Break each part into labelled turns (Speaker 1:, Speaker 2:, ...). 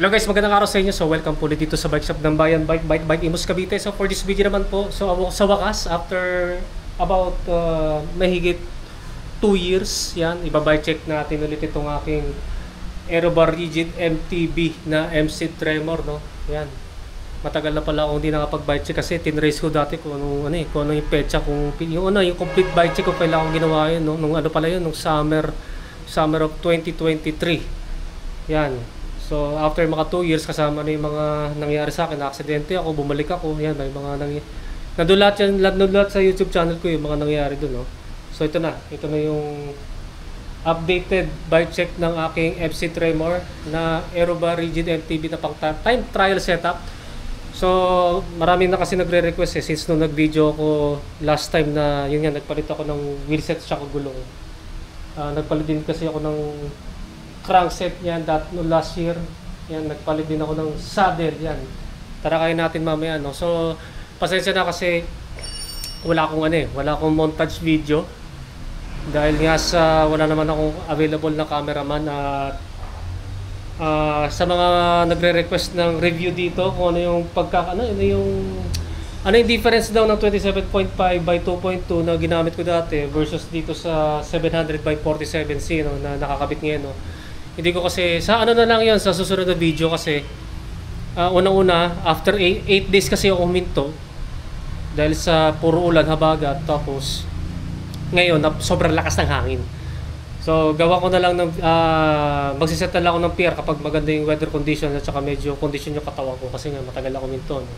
Speaker 1: Hello guys, magandang araw sa inyo. So welcome po dito sa bike shop ng Bayan Bike Imus Cavite. So for this video naman po, so sa wakas after about mahigit 2 years, yan, ibabike check natin ulit itong aking Aerobar Rigid MTB na MC Tremor, no. Yan. Matagal na pala akong hindi nakapag-bike check kasi tinrace ko dati kung ano yung petsa, kung yung complete bike check ko kailangan ginawa yun, no. Nung ano pala yun, nung summer of 2023. Yan. So, after mga 2 years, kasama na yung mga nangyari sa akin, na-aksidente ako, bumalik ako, yan, may mga nandulat sa YouTube channel ko yung mga nangyari dun, no? So, ito na yung updated bike check ng aking FC Tremor na Aerobar Rigid MTB na pang time trial setup. So, marami na kasi nagre-request since nung nag-video ako last time na, yun nga, nagpalit ako ng wheelset sa gulong. Nagpalit din kasi ako ng crankset yan no last year. Yan, nagpalit din ako ng saddle yan. Tara kayo natin mamaya, no. So, pasensya na kasi wala akong montage video dahil nga sa wala naman akong available na cameraman at sa mga nagre-request ng review dito kung ano yung ano yung difference daw ng 27.5 by 2.2 na ginamit ko dati versus dito sa 700 by 47C, no, na nakakabit ngayon, no. Hindi ko kasi, sa ano na lang yan, sa susunod na video kasi unang-una, after 8 days kasi ako huminto dahil sa puro ulan, habagat, tapos ngayon, sobrang lakas ng hangin. So, gawa ko na lang ng, magsiset na lang ako ng PR kapag maganda yung weather condition at saka medyo condition yung katawan ko kasi nga matagal ako huminto, no?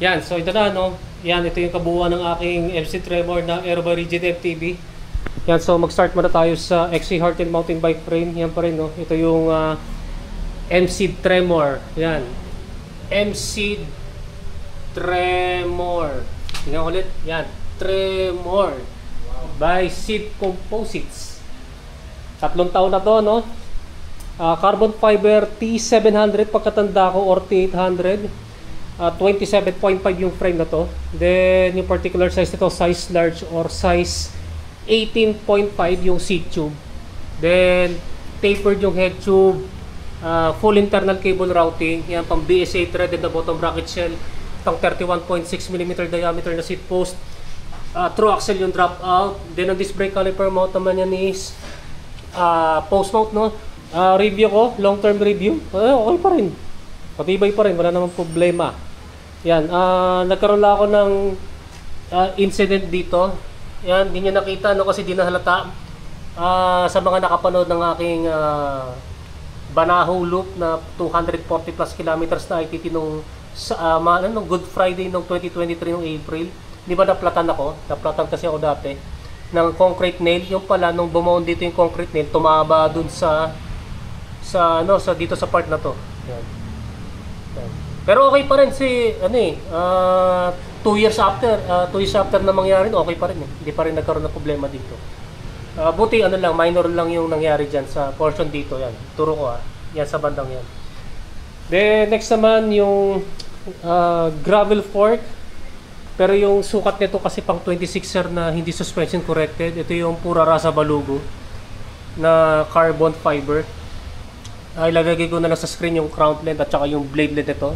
Speaker 1: Yan, so ito na, no? Yan, ito yung kabuuan ng aking MC Tremor na Aerobar Rigid MTB. Yan, so mag-start muna tayo sa XC Hearten mountain bike frame. Yan pa rin, no? Ito yung MC Tremor. Yan. MC Tremor. Tingnan ulit. Yan. Tremor. By Seed Composites. 3 taon na to, no? Carbon fiber T700 pagkatanda ko or T800. 27.5 yung frame na to. Then, yung particular size nito, size large or size 18.5 yung seat tube. Then, tapered yung head tube. Full internal cable routing. Yan, pang BSA threaded na bottom bracket shell. Pang 31.6mm diameter na seat post. Through axle yung drop out. Then, ang disc brake caliper mount naman yan is post mount, no? Review ko, long term review. Okay pa rin. Patibay pa rin, wala namang problema. Yan, nagkaroon lang ako ng incident dito. Yan, hindi nyo nakita, no, kasi di nahalata. Sa mga nakapanood ng aking Banahaw Loop na 240 plus kilometers na ITT nung Good Friday nung 2023 nung April. Di ba naplatan ako? Naplatan kasi ako dati ng concrete nail. Yung pala, nung bumaon dito yung concrete nail, tumaba dun sa dito sa part na to. Yan. Pero okay pa rin si 2 years after na mangyari, okay pa rin eh. Hindi pa rin nagkaroon ng problema dito. Buti minor lang yung nangyari diyan sa portion dito, yan. Turo ko yan sa bandang yan. Then next naman yung gravel fork. Pero yung sukat nito kasi pang 26er na hindi suspension corrected. Ito yung pura rasa balugo na carbon fiber. Ilagay ko na lang sa screen yung crown length at saka yung blade length nito.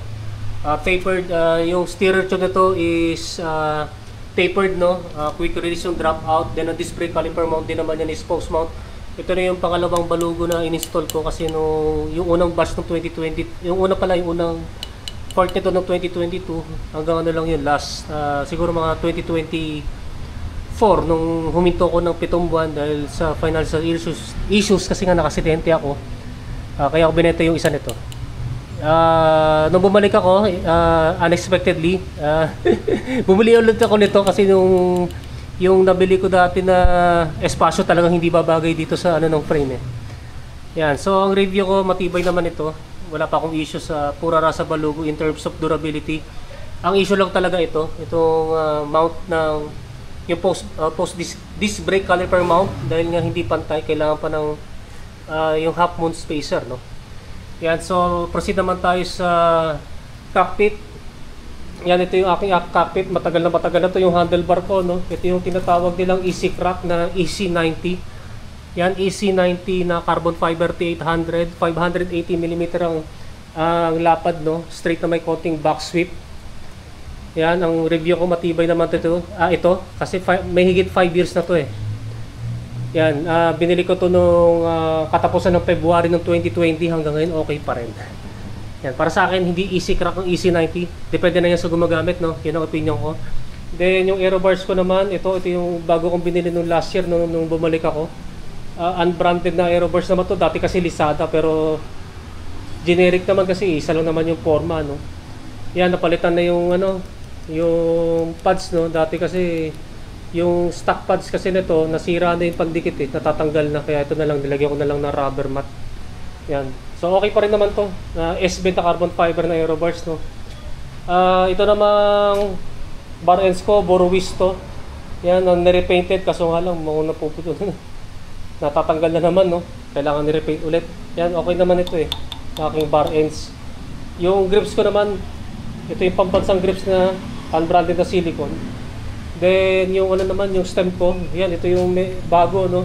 Speaker 1: Tapered, yung steerer tube nito is tapered, no? Quick release yung drop out. Then ang disc brake caliper mount din naman yan is post mount. Ito na yung pangalawang balugo na in-install ko kasi yung unang batch ng 2020, yung unang part nito ng 2022 hanggang ano lang yun last, siguro mga 2024 nung huminto ko ng 7 buwan dahil sa financial issues kasi nga nakasidente ako. Kaya ako binenta yung isa nito. Nung bumalik ako, unexpectedly, bumili ulit ako nito kasi yung nabili ko dati na espasyo talagang hindi babagay dito sa ng frame eh. Yan, so ang review ko, matibay naman ito. Wala pa akong issue sa pura rasa balugo in terms of durability. Ang issue lang talaga itong mount ng yung post disc brake caliper mount dahil nga hindi pantay, kailangan pa ng yung half moon spacer, no? Yan, so proceed naman tayo sa cockpit. Yan, ito yung aking cockpit. Matagal na to yung handlebar ko, no? Ito yung tinatawag nilang Easy Crack na EC90. Yan, EC90 na carbon fiber T800, 580mm ang ang lapad, no, straight na may konting back sweep. Yan, ang review ko matibay naman ito kasi may higit 5 years na to eh. Yan, binili ko to nung katapusan ng February ng 2020 hanggang ngayon okay pa rin. Yan, para sa akin hindi easy crack ang EC90. Depende na yan sa gumagamit, no. Yun ang opinion ko. Then yung aero bars ko naman, ito yung bago kong binili nung last year nung bumalik ako. Unbranded na aero bars naman to. Dati kasi Lisada pero generic naman kasi isa lang naman yung forma, no. Yan, napalitan na yung yung pads, no. Dati kasi yung stock pads kasi nito nasira na yung pandikit eh, natatanggal na, kaya ito na lang, nilagyan ko na lang na rubber mat. Yan. So okay pa rin naman to. S-bend na carbon fiber na aero bars, no. Ito namang bar ends ko, Boruis to. Yan, nirepainted kaso nga lang mauna puputo na. Natatanggal na naman, no. Kailangan nirepaint ulit. Yan, okay naman ito eh. Aking bar ends. Yung grips ko naman, ito yung pambansang grips na unbranded na silicone. Then yung naman yung stem ko, yan, ito yung bago, no.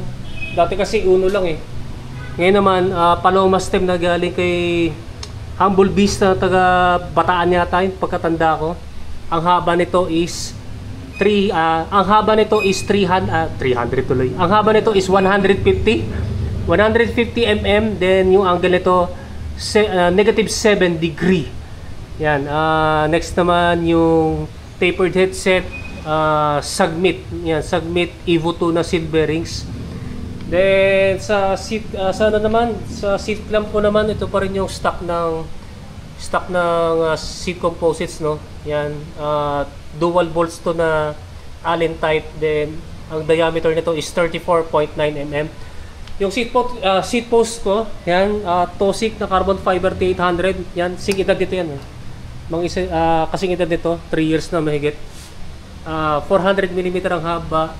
Speaker 1: Dati kasi uno lang eh. Ngayon naman Paloma stem na galing kay Humble Beast na taga Bataan yata yung pagkatanda ko. Ang haba nito is 300 tuloy. Ang haba nito is 150 mm, then yung angle nito negative 7 degree. Yan, next naman yung tapered headset, Sagmit. Yan, Sagmit Evo 2 na seat bearings. Then sa seat sa seat clamp ko naman, ito pa rin yung stock ng seat composites, no. Yan, dual bolts to na Allen type. Then ang diameter nito is 34.9 mm. Yung seat post ko, yan, Tosik na carbon fiber T800. Yan, sing edad dito yan. Kasing edad nito, 3 years na mahigit. 400 mm ang haba,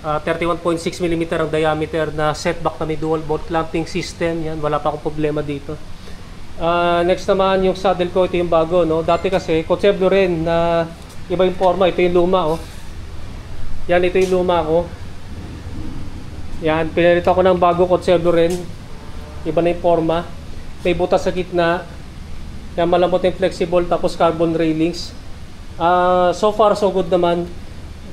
Speaker 1: 31.6 mm ang diameter na setback na may dual bolt clamping system. Yan, wala pa akong problema dito. Next naman yung saddle ko, ito yung bago, no. Dati kasi Kotseblue rin na iba yung forma, ito yung luma, oh. Yan, ito yung luma ko. Yan, pinalito ko ng bago Kotseblue rin. Iba na yung forma. May butas sa gitna. Yan, malambot yung flexible, tapos carbon railings. So far so good naman.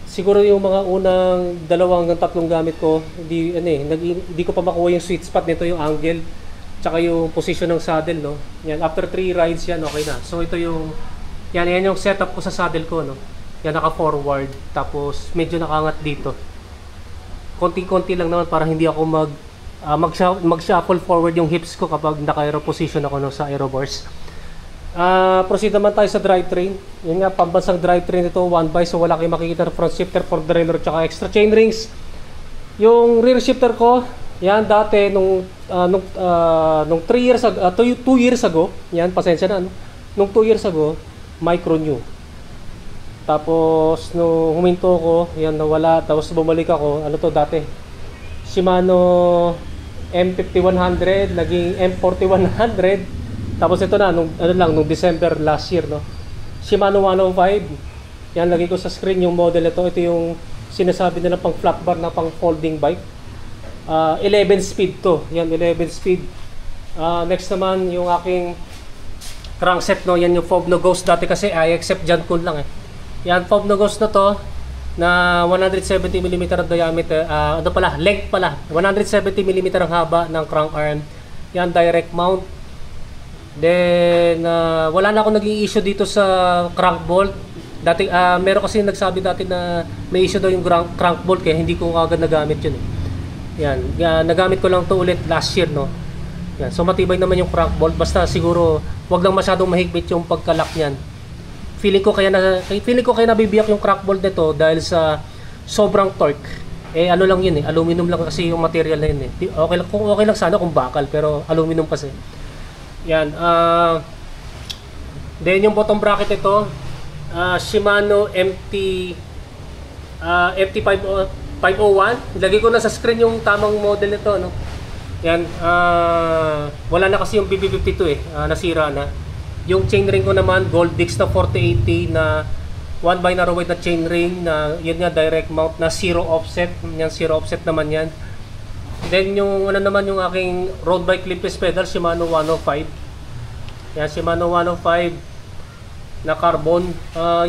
Speaker 1: Siguro yung mga unang 2 hanggang 3 gamit ko, hindi ko pa makuha yung sweet spot nito, yung angle tsaka yung position ng saddle, no. Yan, after 3 rides yan okay na. So ito yung yan yung setup ko sa saddle ko, no. Yan, naka forward, tapos medyo nakaangat dito. Konti-konti lang naman para hindi ako mag-shuffle forward yung hips ko kapag naka-aero position ako, no, sa aero bars. Proceed naman tayo sa drivetrain. Yun nga, pambansang drivetrain ito, 1x, so wala kayong makikita na front shifter, for derailleur, tsaka extra chain rings. Yung rear shifter ko, yan, dati nung 2 years ago, yan, pasensya na, no? Nung 2 years ago, micro new. Tapos nung huminto ko, yan, nawala, tapos bumalik ako, ano to dati, Shimano M5100, naging M4100. Tapos ito na, nung December last year, no, Shimano 105. Yan, lagay ko sa screen yung model ito. Ito yung sinasabi nila pang flat bar na pang folding bike. 11 speed to. Yan, 11 speed. Next naman yung aking crankset, no. Yan yung Fob No Ghost. Dati kasi I accept Jankun lang eh. Yan, Fob No Ghost na to na 170 mm ang diameter. Length pala. 170 mm ang haba ng crank arm. Yan, direct mount. Then wala na akong naging issue dito sa crank bolt. Dati meron kasi nagsabi dati na may issue daw yung crank bolt, kaya hindi ko agad nagamit yun eh. Yan, nagamit ko lang to ulit last year, no. Yan, so matibay naman yung crank bolt, basta siguro wag lang masyadong mahigpit yung pagkalak niyan. Feeling ko kaya nabibiyak yung crank bolt nito dahil sa sobrang torque. Ano lang yun eh, aluminum lang kasi yung material na yun eh. Okay lang sana kung bakal, pero aluminum kasi. Yan, then yung bottom bracket ito, Shimano MT501. Ilagay ko na sa screen yung tamang model nito, no. Yan, wala na kasi yung BB52 eh, nasira na. Yung chainring ko naman, Goldix na 4080 na 1 by narrow weight na chainring na yun nga, direct mount na zero offset. Yan, zero offset naman yan. Then yung naman yung aking road bike clipless pedal, Shimano 105. Yan, Shimano 105 na carbon.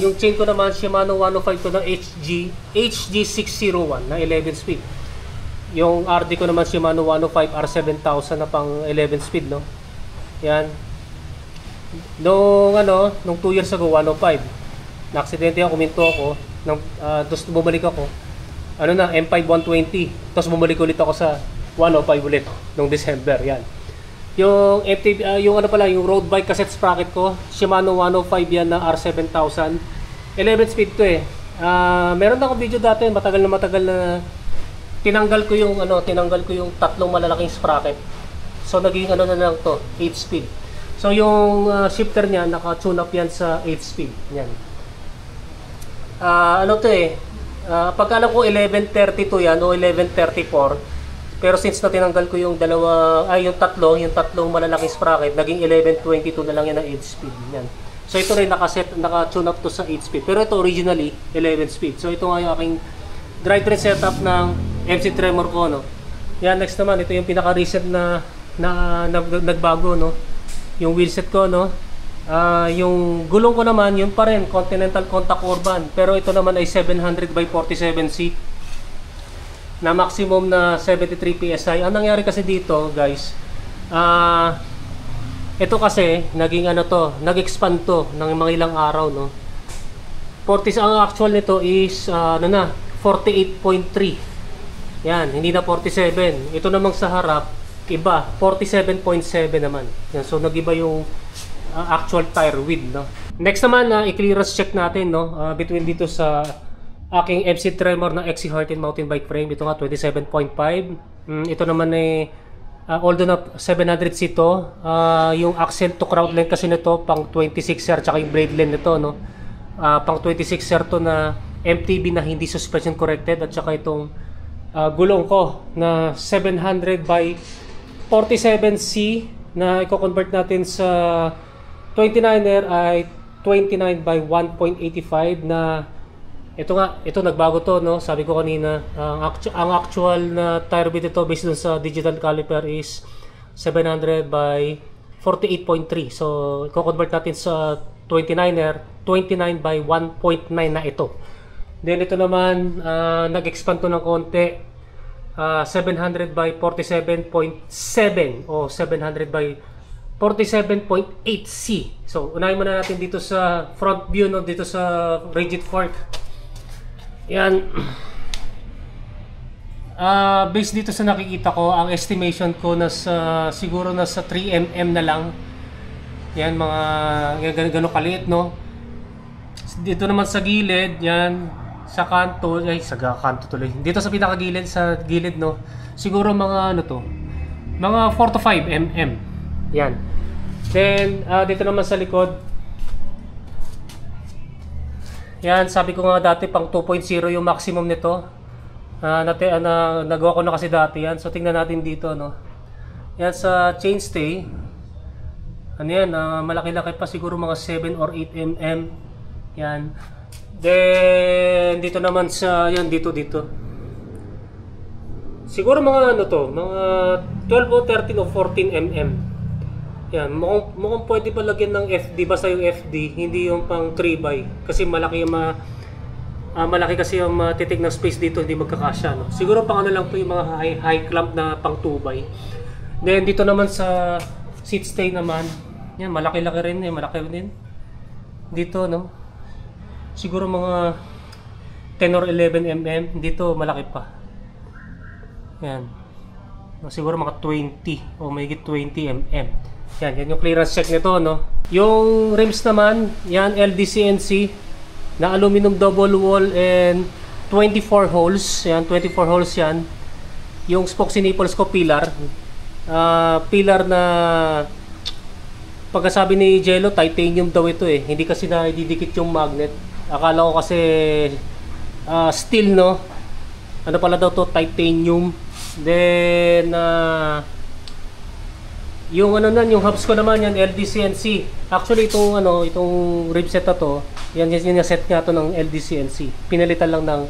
Speaker 1: Yung chain ko naman, Shimano 105 ko na HG601 na 11 speed. Yung RD ko naman, Shimano 105 R7000 na pang 11 speed, no? Yan. Nung 2 years ago, 105. Na-aksidente ako, kuminto ako. Tapos bumalik ako. M5 120. Tapos bumalik ulit ako sa 105 ulit nung December. Yan. Yung MTB, yung road bike cassette sprocket ko, Shimano 105 yan na R7000. 11 speed to eh. Meron na akong video dati, matagal na tinanggal ko yung tatlong malalaking sprocket. So naging na lang to, 8 speed. So yung shifter niya naka-tune up yan sa 8 speed. Yan. Pagka alam ko 1132 yan o 1134. Pero since na tinanggal ko yung yung tatlong malalaking sprocket, naging 1122 na lang yan ng 8 speed. Yan. So ito rin naka-tune up to sa 8 speed. Pero ito originally 11 speed. So ito nga yung aking drivetrain setup ng MC Tremor ko, no. Yan, next naman ito yung pinaka-recent na nagbago, no. Yung wheelset ko, no. Yung gulong ko naman, yun pa rin, Continental Contact Urban. Pero ito naman ay 700 by 47C na maximum na 73 PSI. Ang nangyari kasi dito, guys, ito kasi naging nag-expand to ng mga ilang araw, no. Ang actual nito is 48.3. Yan, hindi na 47. Ito namang sa harap, iba, 47.7 naman. Yan, so nag-iba yung actual tire width, no. Next naman, i-clearance check natin, no, between dito sa aking MC Tremor na XC Heartin mountain bike frame. Ito nga 27.5. Ito naman ay although na 700C to, yung axle to crowd length kasi nito pang 26er, tsaka yung blade length nito, no, pang 26er to na MTB na hindi suspension corrected, at saka itong gulong ko na 700 by 47C na i-convert natin sa 29er ay 29 by 1.85 na ito nagbago to, no. Sabi ko kanina, ang actual na tire width ito based dun sa digital caliper is 700 by 48.3. So i-convert natin sa 29er, 29 by 1.9 na ito. Then ito naman, nag-expand to ng konti, 700 by 47.7 o 700 by 47.8C. So unahin muna natin dito sa front view, no, dito sa rigid fork. Yan. Based dito sa nakikita ko, ang estimation ko siguro nasa 3mm na lang. Yan, mga gano'ng kaliit, no. Dito naman sa gilid, yan. Sa kanto tuloy. Dito sa pinakagilid, sa gilid, no. Siguro mga mga 4 to 5 mm. Yan. Then dito naman sa likod. Yan, sabi ko nga dati pang 2.0 yung maximum nito. Nagawa ko na kasi dati yan. So tingnan natin dito, no. Yan sa chainstay. Yan, malaki-laki pa, siguro mga 7 or 8 mm. Yan. Then dito naman sa dito siguro mga mga 12 o 13 o 14 mm. Yan, mukhang pwede pa lagyan ng FD, basta yung FD, hindi yung pang 3x kasi malaki kasi yung titig ng space dito, hindi magkakasya, no. Siguro pang lang to yung mga high clamp na pang 2x. Then dito naman sa seat stay naman, yan, malaki-laki rin, malaki rin dito, no. Siguro mga 10 or 11 mm. Dito malaki pa. Yan. Siguro mga 20 o mahigit 20 mm. Yan yung clearance check nito, no. Yung rims naman, yan LDCNC na aluminum double wall and 24 holes. Yan, 24 holes yan. Yung spokes and nipples ko pillar. Pillar na pagkasabi ni Jello, titanium daw ito eh. Hindi kasi na ididikit yung magnet. Akala ko kasi steel, no. Ano pala daw to, titanium. Then yung yung hubs ko naman, yan LDCNC. Actually itong rib set na to, yan yung set nga to ng LDCNC. Pinalitan lang ng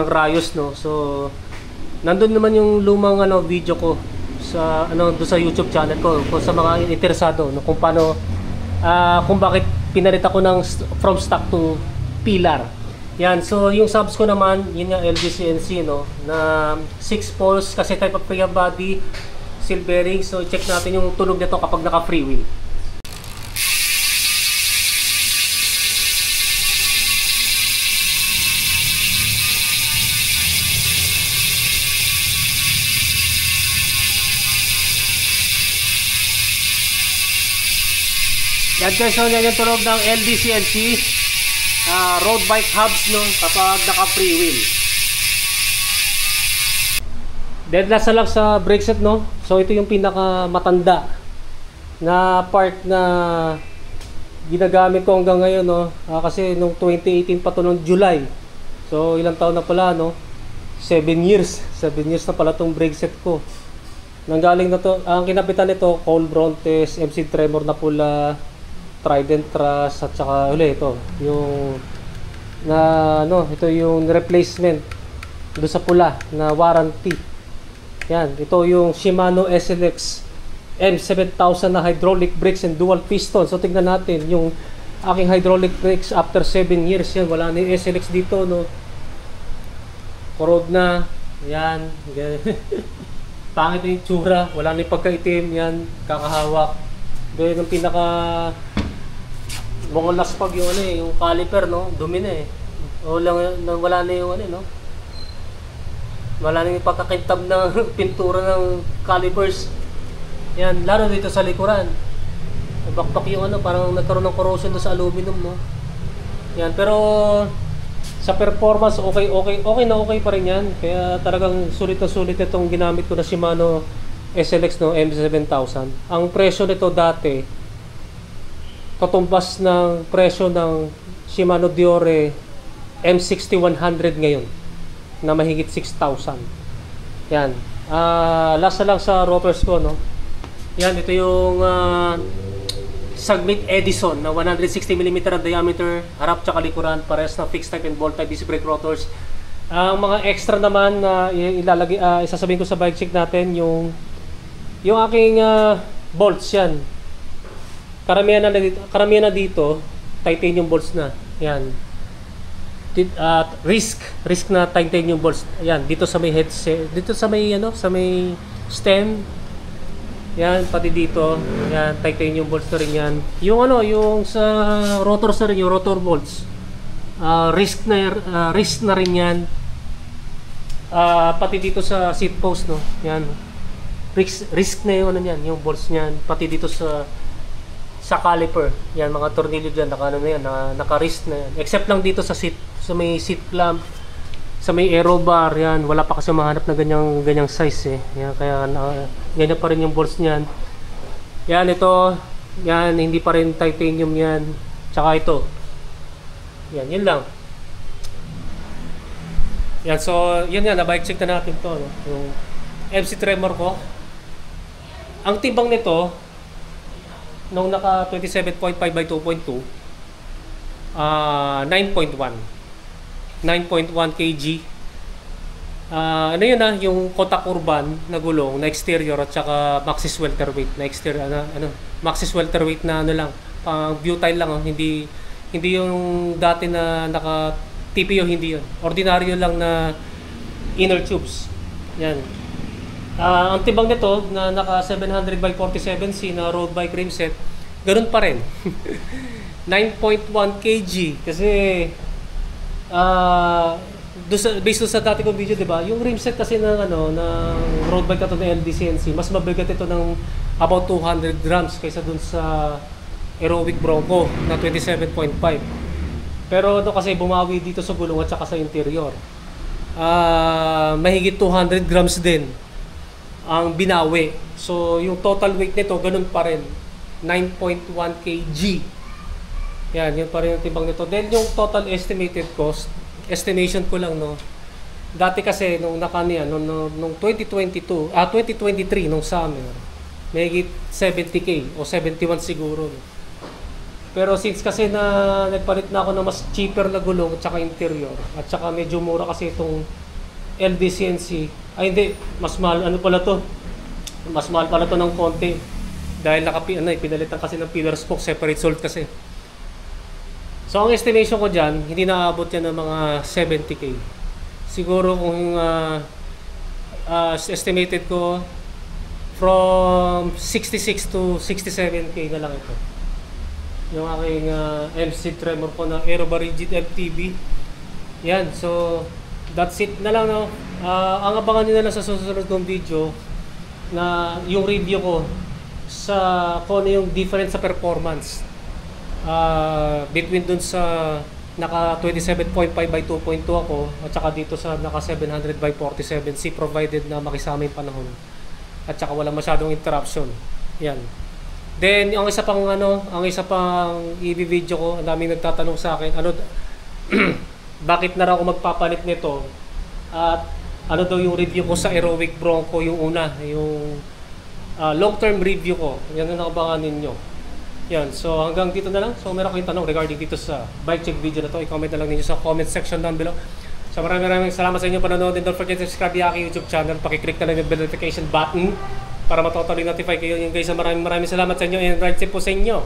Speaker 1: rayos, no. So nandun naman yung lumang video ko sa doon sa YouTube channel ko kung sa mga interesado no, kung paano kung bakit pinalit ako ng from stock to pillar. Yan, so yung subs ko naman, yun nga LG-CNC no, na 6 poles kasi type of free body, seal bearing. So check natin yung tunog nito kapag naka free wheel. Yan guys, so yan yung tunog ng LG-CNC road bike hubs no, kapag naka free wheel. Then last na lang sa brake set no. So ito yung pinaka matanda na part na ginagamit ko hanggang ngayon no. Kasi nung 2018 pa to, nung July. So ilang taon na pala no? 7 years. 7 years na pala tong brake set ko. Nanggaling na to, ang kinapitan nito, Cole Brontes, MC Tremor na pula, Trident Trust, at saka uli ito yung ito yung replacement do sa pula na warranty. Yan, ito yung Shimano SLX M7000 na hydraulic brakes and dual piston. So tingnan natin yung aking hydraulic brakes after 7 years. Yan, wala na yung SLX dito no, corrode na yan. Pangit yung tsura, wala na yung pagkaitim. Yan, kakahawak. Doon yung pinaka mga laspag yung yung caliper no, dumi na wala na yung no, wala na yung pagkakintab ng pintura ng calipers. Yan, lalo dito sa likuran, bakbak yung parang nagkaroon ng corrosion sa aluminum no. Yan, pero sa performance okay pa rin yan. Kaya talagang sulit na sulit itong ginamit ko na Shimano SLX no, M7000. Ang presyo nito dati katumbas ng presyo ng Shimano Deore M6100 ngayon na mahigit 6,000. Yan. Last na lang sa rotors ko no. Yan, ito yung Submit Edison na 160mm ang diameter, harap tsaka likuran, parehas na fixed type and bolt type disc brake rotors. Ang mga extra naman na isasabihin ko sa bike check natin, yung aking bolts yan. Karamihan na dito titanium bolts na. Yan. Risk na titanium bolts. Yan, dito sa may headset, dito sa may sa may stem. Yan, pati dito. Yan, titanium bolts na rin yan. Yung yung sa rotors na rin, yung rotor bolts. Risk na rin yan. Pati dito sa seat post no. Yan. Risk na yung yung bolts niyan, pati dito sa caliper. Yan, mga tornilyo dyan, naka-wrist na yan. Except lang dito sa may seat clamp, sa may aero bar, yan, wala pa kasi mahanap na ganyang size Yan, kaya ganyan pa rin yung bolts niyan. Yan, ito, yan, hindi pa rin titanium yan. Tsaka ito. Yan, yun lang. Yan, so, yun yan, na-bike check na natin to, no? Yung MC Tremor ko. Ang timbang nito, nung naka 27.5 by 2.2, 9.1 kg. Yun yung Kotak Urban na gulong na exterior at saka Maxxis welterweight na exterior, Maxxis welterweight na lang, pang butyle lang hindi yung dati na naka TPO, hindi yun. Ordinaryo lang na inner tubes. Yan. Ang tibang nito na naka 700 by 47C na road bike rim set, ganun pa rin. 9.1 kg kasi based sa dati kong video, 'di ba? Yung rim set kasi ng road bike na to na LG-CNC, mas mabigat ito ng about 200 grams kaysa dun sa Aerowick Bronco na 27.5. Pero kasi bumawi dito sa gulong at saka sa interior. Mahigit 200 grams din ang binawi. So, yung total weight nito, ganun pa rin. 9.1 kg. Yan, yun pa rin yung timbang nito. Then, yung total estimated cost, estimation ko lang, no. Dati kasi, nung 2023, nung summer, mahigit 70k o 71 siguro. Pero since kasi na nagpalit na ako ng mas cheaper na gulong at saka interior, at saka medyo mura kasi itong LG-CNC, ay hindi, mas mahal, ano pala to? Mas mahal pala to ng konti. Dahil pinalitan kasi ng pillar spoke, separate sold kasi. So ang estimation ko dyan, hindi naaabot yan ng mga 70k. Siguro kung estimated ko, from 66 to 67k na lang ito. Yung aking MC Tremor ko na Aerobar Rigid MTB. Yan, so that's it na lang, no? Ang abangan nyo na lang sa susunod kong video na yung review ko sa kung ano yung difference sa performance between dun sa naka 27.5 by 2.2 ako at saka dito sa naka 700 by 47C, provided na makisama yung panahon at saka wala masyadong interruption. Yan. Then ang isa pang i-video ko, ang daming nagtatanong sa akin, bakit na raw ako magpapalit nito at ano daw yung review ko sa Aerowick Bronco, yung una, yung long term review ko. Yan ang nakabangan ninyo. Yan, so hanggang dito na lang. So meron kayong tanong regarding dito sa bike check video na to, i-comment na lang ninyo sa comment section down below. So maraming salamat sa inyo panonood, and don't forget to subscribe yung aking YouTube channel. Pakiclick na lang yung bell notification button para matotally notify kayo. Yung guys, maraming salamat sa inyo, and ride safe po sa inyo.